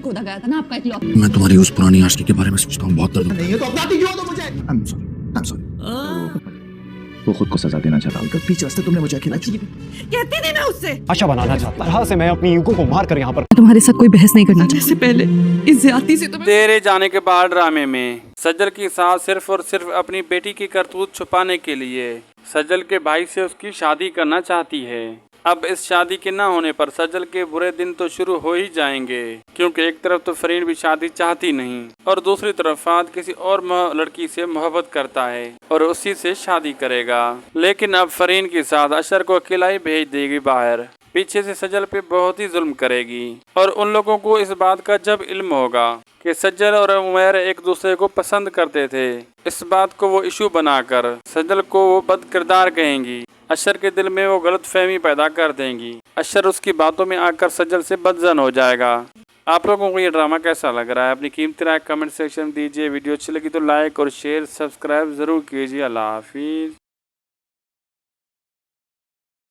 खोदा गया था ना आपका इकलौता। मैं तुम्हारी उस पुरानी आशिकी के बारे में सोचता हूँ, बहुत दर्द। नहीं है तो अपनाती क्यों हो तो मुझे? I'm sorry. वो खुद को सजा देना चाहता हूँ। पीछे वास्ते तुमने मुझे अकेला छोड़ दिया। कहती थी ना उससे। अच्छा बनाना चाहता तरह से मैं अपनी ईगो को मार कर यहाँ पर तुम्हारे साथ कोई बहस नहीं करना जैसे पहले इस ज्यादती से तुम्हें। तेरे जाने के बाद ड्रामे में सज्जल की सास सिर्फ और सिर्फ अपनी बेटी की करतूत छुपाने के लिए सज्जल के भाई से उसकी शादी करना चाहती है। अब इस शादी के ना होने पर सज्जल के बुरे दिन तो शुरू हो ही जाएंगे, क्योंकि एक तरफ तो फरीन भी शादी चाहती नहीं और दूसरी तरफ फाद किसी और लड़की से मोहब्बत करता है और उसी से शादी करेगा। लेकिन अब फरीन के साथ अशर को अकेला ही भेज देगी बाहर। पीछे से सज्जल पे बहुत ही जुल्म करेगी और उन लोगों को इस बात का जब इल्म होगा कि सज्जल और उमैर एक दूसरे को पसंद करते थे, इस बात को वो इशू बनाकर सज्जल को वो बदकिरदार कहेंगी। अशर के दिल में वो गलतफहमी पैदा कर देंगी। अशर उसकी बातों में आकर सज्जल से बदजन हो जाएगा। आप लोगों को ये ड्रामा कैसा लग रहा है? अपनी कीमती राय कमेंट सेक्शन में दीजिए। वीडियो अच्छी लगी तो लाइक और शेयर सब्सक्राइब जरूर कीजिए। अल्लाह हाफिज़।